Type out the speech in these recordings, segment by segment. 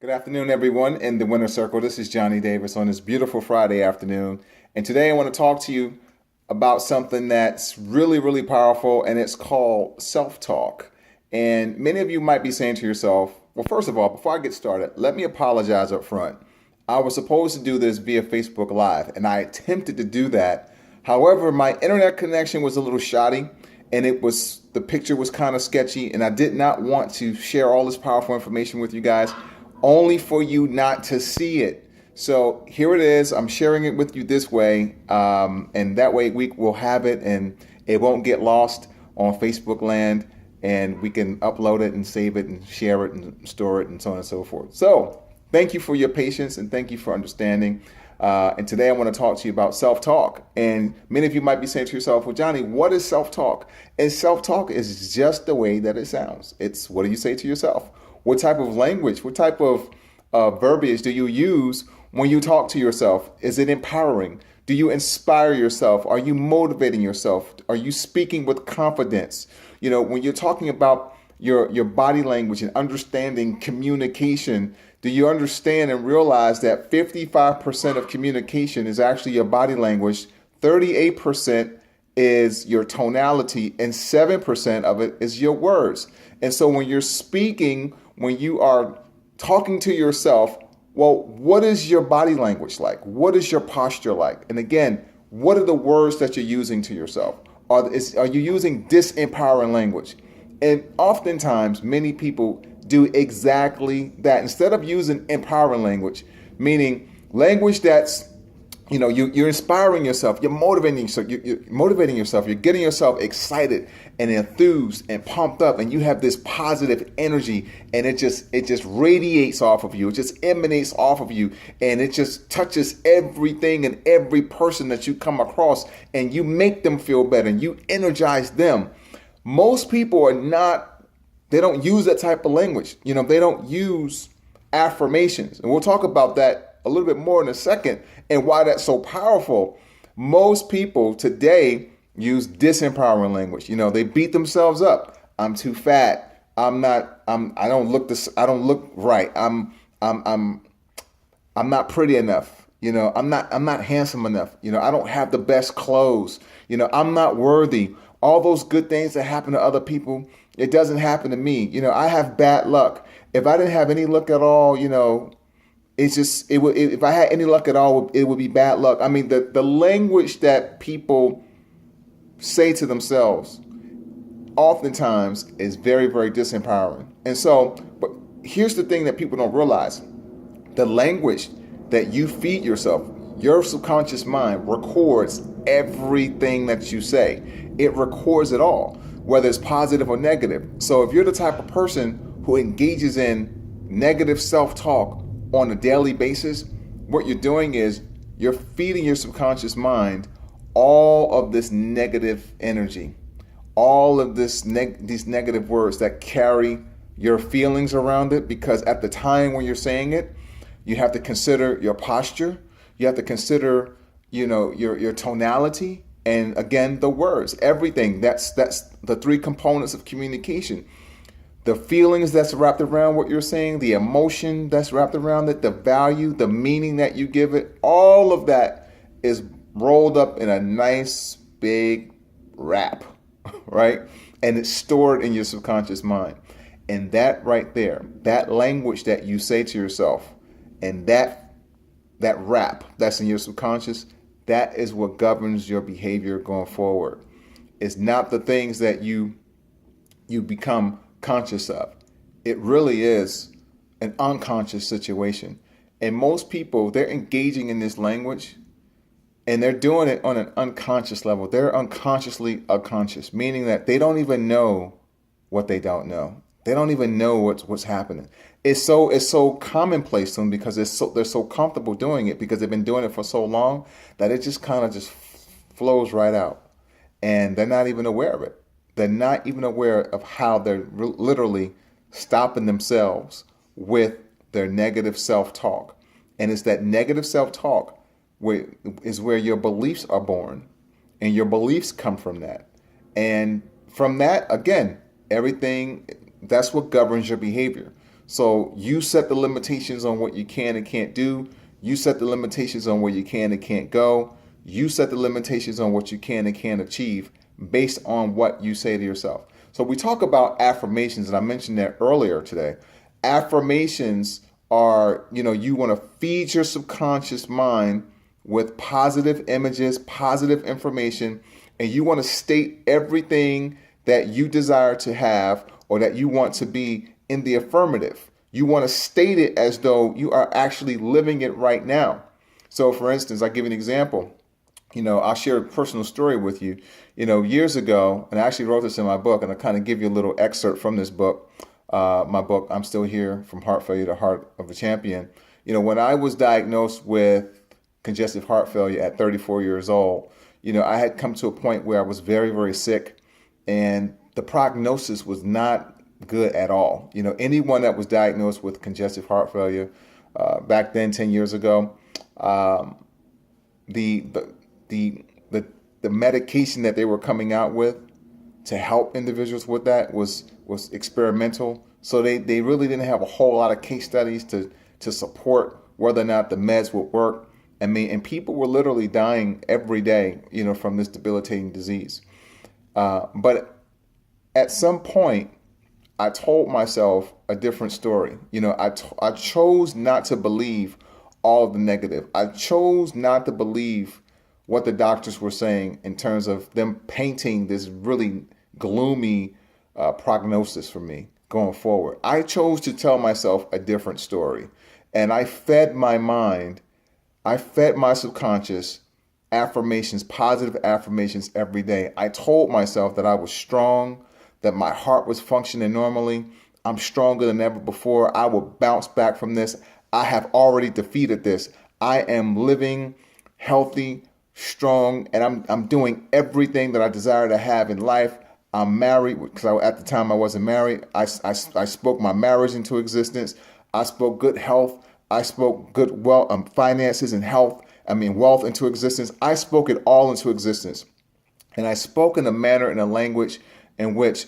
Good afternoon, everyone in the Winner Circle. This is Johnny Davis on this beautiful Friday afternoon. And today I want to talk to you about something that's really, really powerful, and it's called self talk. And many of you might be saying to yourself, well, first of all, before I get started, let me apologize up front. I was supposed to do this via Facebook Live, and I attempted to do that. However, my internet connection was a little shoddy, and the picture was kind of sketchy, and I did not want to share all this powerful information with you guys only for you not to see it. So here it is. I'm sharing it with you this way, and that way we will have it, and it won't get lost on Facebook land, and we can upload it and save it and share it and store it and so on and so forth. So thank you for your patience and thank you for understanding. And today I want to talk to you about self-talk. And many of you might be saying to yourself, well, Johnny, what is self-talk? And self-talk is just the way that it sounds. It's what do you say to yourself? What type of language, what type of verbiage do you use when you talk to yourself? Is it empowering? Do you inspire yourself? Are you motivating yourself? Are you speaking with confidence? You know, when you're talking about your body language and understanding communication, do you understand and realize that 55% of communication is actually your body language, 38% is your tonality, and 7% of it is your words? And so when you're speaking, when you are talking to yourself, well, what is your body language like? What is your posture like? And again, what are the words that you're using to yourself? Are you using disempowering language? And oftentimes, many people do exactly that. Instead of using empowering language, meaning language that's, you're inspiring yourself, you're motivating yourself, you're getting yourself excited and enthused and pumped up, and you have this positive energy, and it just radiates off of you, it just emanates off of you, and it just touches everything and every person that you come across, and you make them feel better, and you energize them. Most people they don't use that type of language. They don't use affirmations. And we'll talk about that a little bit more in a second and why that's so powerful. Most people today use disempowering language. They beat themselves up. I'm too fat. I don't look right. I'm not pretty enough. I'm not handsome enough. I don't have the best clothes. I'm not worthy. All those good things that happen to other people, it doesn't happen to me. I have bad luck. If I didn't have any luck at all, if I had any luck at all, it would be bad luck. I mean, the language that people say to themselves oftentimes is very, very disempowering. And so, but here's the thing that people don't realize. The language that you feed yourself, your subconscious mind records everything that you say. It records it all, whether it's positive or negative. So if you're the type of person who engages in negative self-talk on a daily basis, what you're doing is you're feeding your subconscious mind all of this negative energy, all of these negative words that carry your feelings around it, because at the time when you're saying it, you have to consider your posture, you have to consider, your tonality, and again, the words, everything. That's the three components of communication. The feelings that's wrapped around what you're saying, the emotion that's wrapped around it, the value, the meaning that you give it, all of that is rolled up in a nice big wrap, right? And it's stored in your subconscious mind. And that right there, that language that you say to yourself, and that wrap that's in your subconscious, that is what governs your behavior going forward. It's not the things that you become conscious of. It really is an unconscious situation. And most people, they're engaging in this language and they're doing it on an unconscious level. They're unconsciously unconscious, meaning that they don't even know what they don't know. They don't even know what's happening. It's so commonplace to them because they're so comfortable doing it because they've been doing it for so long that it just kind of just flows right out, and they're not even aware of it. They're not even aware of how they're literally stopping themselves with their negative self-talk. And it's that negative self-talk where your beliefs are born, and your beliefs come from that. And from that, again, everything, that's what governs your behavior. So you set the limitations on what you can and can't do. You set the limitations on where you can and can't go. You set the limitations on what you can and can't achieve based on what you say to yourself. So we talk about affirmations, and I mentioned that earlier today. Affirmations are, you want to feed your subconscious mind with positive images, positive information, and you want to state everything that you desire to have or that you want to be in the affirmative. You want to state it as though you are actually living it right now. So for instance, I'll give you an example. I'll share a personal story with you. Years ago, and I actually wrote this in my book, and I'll kind of give you a little excerpt from this book. My book, I'm Still Here, From Heart Failure to Heart of a Champion. When I was diagnosed with congestive heart failure at 34 years old, I had come to a point where I was very, very sick, and the prognosis was not good at all. Anyone that was diagnosed with congestive heart failure back then, 10 years ago, the medication that they were coming out with to help individuals with that was experimental. So they really didn't have a whole lot of case studies to support whether or not the meds would work. And people were literally dying every day, from this debilitating disease. But at some point, I told myself a different story. I chose not to believe all of the negative. I chose not to believe what the doctors were saying in terms of them painting this really gloomy prognosis for me going forward. I chose to tell myself a different story. And I fed my mind, I fed my subconscious affirmations, positive affirmations every day. I told myself that I was strong, that my heart was functioning normally. I'm stronger than ever before. I will bounce back from this. I have already defeated this. I am living healthy, strong, and I'm doing everything that I desire to have in life. I'm married because at the time I wasn't married. I spoke my marriage into existence. I spoke good health. I spoke good wealth, finances and wealth into existence. I spoke it all into existence. And I spoke in a manner and a language in which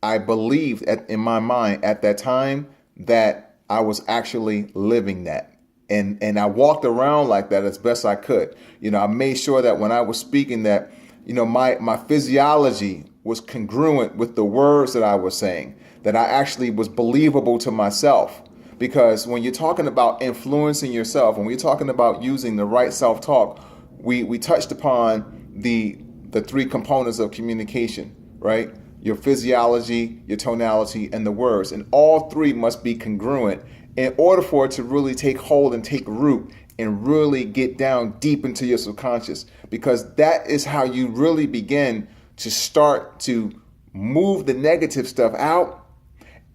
I believed in my mind at that time that I was actually living that. And I walked around like that as best I could. I made sure that when I was speaking that, my physiology was congruent with the words that I was saying, that I actually was believable to myself. Because when you're talking about influencing yourself, when we're talking about using the right self-talk, we touched upon the three components of communication, right? Your physiology, your tonality, and the words. And all three must be congruent in order for it to really take hold and take root and really get down deep into your subconscious, because that is how you really begin to start to move the negative stuff out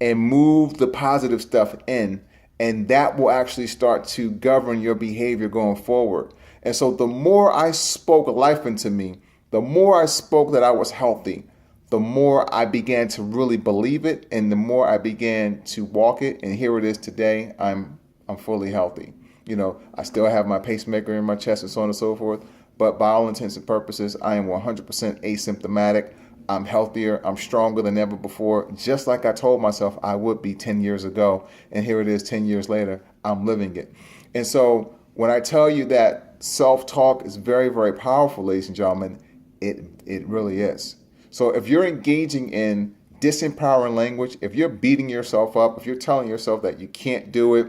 and move the positive stuff in. And that will actually start to govern your behavior going forward. And so the more I spoke life into me, the more I spoke that I was healthy, the more I began to really believe it, and the more I began to walk it. And here it is today. I'm fully healthy. I still have my pacemaker in my chest and so on and so forth. But by all intents and purposes, I am 100% asymptomatic. I'm healthier. I'm stronger than ever before, just like I told myself I would be 10 years ago. And here it is 10 years later. I'm living it. And so when I tell you that self-talk is very, very powerful, ladies and gentlemen, it really is. So if you're engaging in disempowering language, if you're beating yourself up, if you're telling yourself that you can't do it,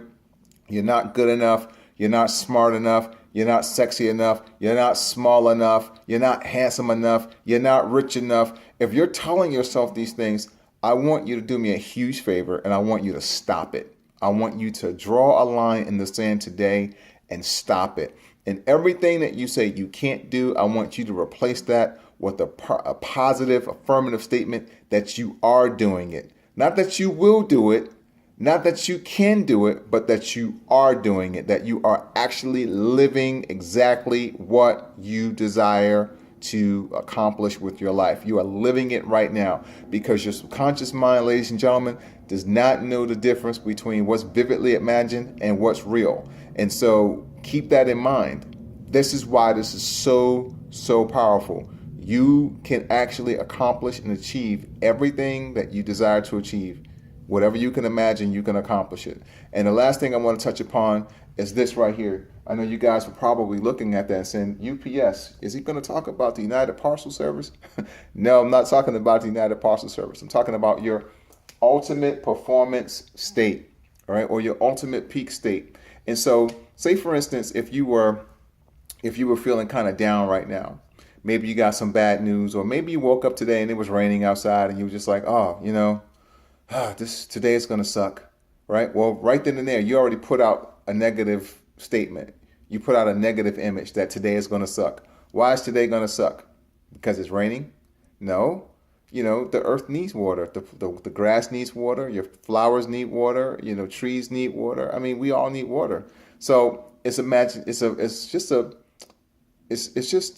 you're not good enough, you're not smart enough, you're not sexy enough, you're not small enough, you're not handsome enough, you're not rich enough. If you're telling yourself these things, I want you to do me a huge favor, and I want you to stop it. I want you to draw a line in the sand today and stop it. And everything that you say you can't do, I want you to replace that with a positive, affirmative statement that you are doing it. Not that you will do it, not that you can do it, but that you are doing it, that you are actually living exactly what you desire to accomplish with your life. You are living it right now, because your subconscious mind, ladies and gentlemen, does not know the difference between what's vividly imagined and what's real. And so keep that in mind. This is why this is so powerful. You can actually accomplish and achieve everything that you desire to achieve Whatever you can imagine, you can accomplish it. And the last thing I want to touch upon is this right here. I know you guys are probably looking at that and saying, UPS, is he going to talk about the United Parcel Service? No, I'm not talking about the United Parcel Service. I'm talking about your ultimate performance state, all right, or your ultimate peak state. And so, say for instance, if you were feeling kind of down right now, maybe you got some bad news, or maybe you woke up today and it was raining outside and you were just like, oh, this today is going to suck, right? Well, right then and there, you already put out a negative statement. You put out a negative image that today is going to suck. Why is today going to suck? Because it's raining? No. The earth needs water. The grass needs water. Your flowers need water. Trees need water. I mean, we all need water. So it's just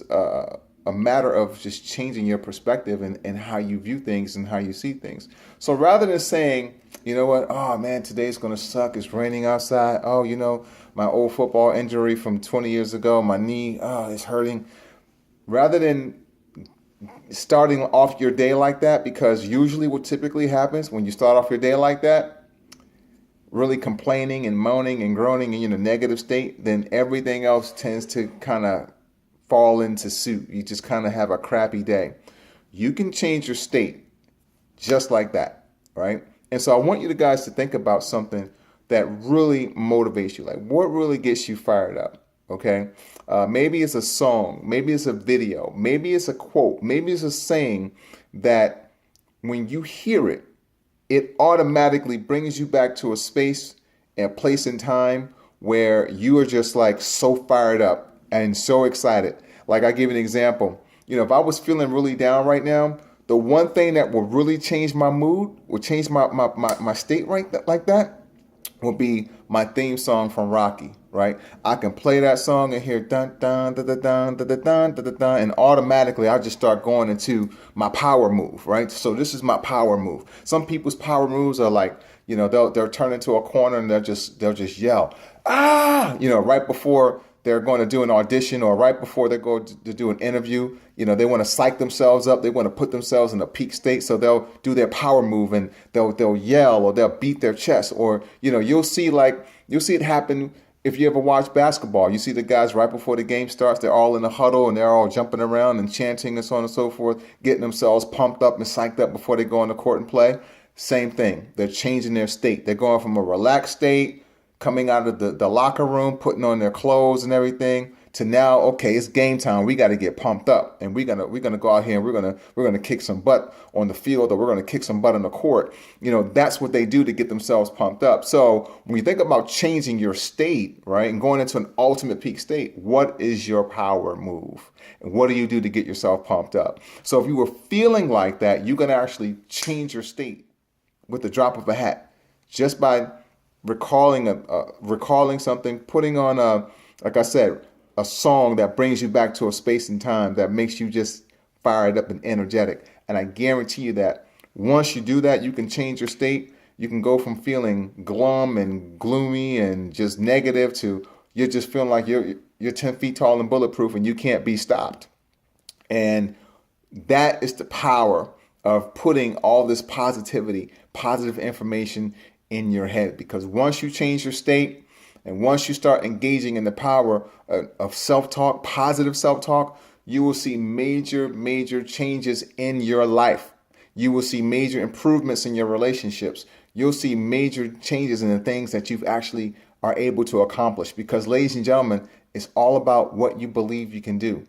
a matter of just changing your perspective and how you view things and how you see things. So rather than saying, you know what, oh man, today's going to suck. It's raining outside. Oh, my old football injury from 20 years ago, my knee, oh, it's hurting. Rather than starting off your day like that, because usually what typically happens when you start off your day like that, really complaining and moaning and groaning in a negative state, then everything else tends to kind of fall into suit. You just kind of have a crappy day. You can change your state just like that, right? And so I want you guys to think about something that really motivates you. Like, what really gets you fired up? Okay. Maybe it's a song, maybe it's a video, maybe it's a quote, maybe it's a saying that when you hear it, it automatically brings you back to a space and place in time where you are just like so fired up and so excited. Like, I give you an example. If I was feeling really down right now, the one thing that will really change my mood, will change my state like that, will be my theme song from Rocky, right? I can play that song and hear dun dun dun dun dun dun dun dun dun dun, and automatically I just start going into my power move, right? So this is my power move. Some people's power moves are like, they'll turn into a corner and they'll just yell, ah, right before they're going to do an audition, or right before they go to do an interview. They want to psych themselves up. They want to put themselves in a peak state. So they'll do their power move and they'll yell, or they'll beat their chest, or, you'll see it happen. If you ever watch basketball, you see the guys right before the game starts, they're all in a huddle and they're all jumping around and chanting and so on and so forth, getting themselves pumped up and psyched up before they go on the court and play. Same thing. They're changing their state. They're going from a relaxed state, coming out of the locker room, putting on their clothes and everything, to now, okay, it's game time. We got to get pumped up, and we're gonna go out here and we're gonna kick some butt on the field, or we're gonna kick some butt on the court. That's what they do to get themselves pumped up. So when you think about changing your state, right, and going into an ultimate peak state, what is your power move, and what do you do to get yourself pumped up? So if you were feeling like that, you can actually change your state with the drop of a hat, just by recalling something, putting on like I said, a song that brings you back to a space and time that makes you just fired up and energetic. And I guarantee you that once you do that, you can change your state. You can go from feeling glum and gloomy and just negative to you're just feeling like you're 10 feet tall and bulletproof and you can't be stopped. And that is the power of putting all this positivity, positive information in your head. Because once you change your state, and once you start engaging in the power of self-talk, positive self-talk, you will see major changes in your life. You will see major improvements in your relationships. You'll see major changes in the things that you've actually are able to accomplish. Because, ladies and gentlemen, it's all about what you believe you can do.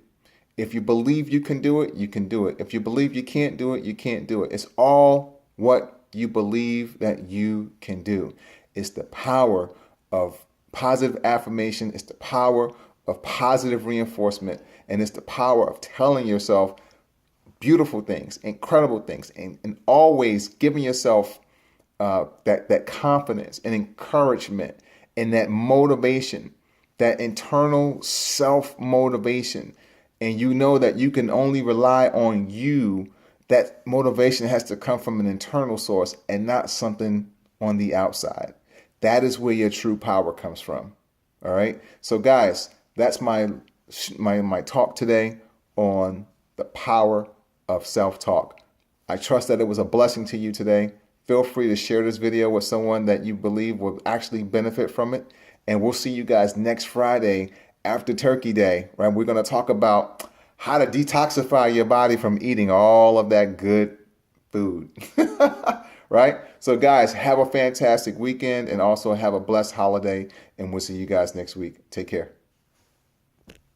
If you believe you can do it, you can do it. If you believe you can't do it, you can't do it. It's all what you believe that you can do. It's the power of positive affirmation. It's the power of positive reinforcement. And it's the power of telling yourself beautiful things, incredible things, and always giving yourself that confidence and encouragement and that motivation, that internal self-motivation. And you know that you can only rely on you. That motivation has to come from an internal source and not something on the outside. That is where your true power comes from. All right. So guys, that's my talk today on the power of self-talk. I trust that it was a blessing to you today. Feel free to share this video with someone that you believe will actually benefit from it. And we'll see you guys next Friday after Turkey Day, right? We're going to talk about how to detoxify your body from eating all of that good food, right? So guys, have a fantastic weekend and also have a blessed holiday. And we'll see you guys next week. Take care.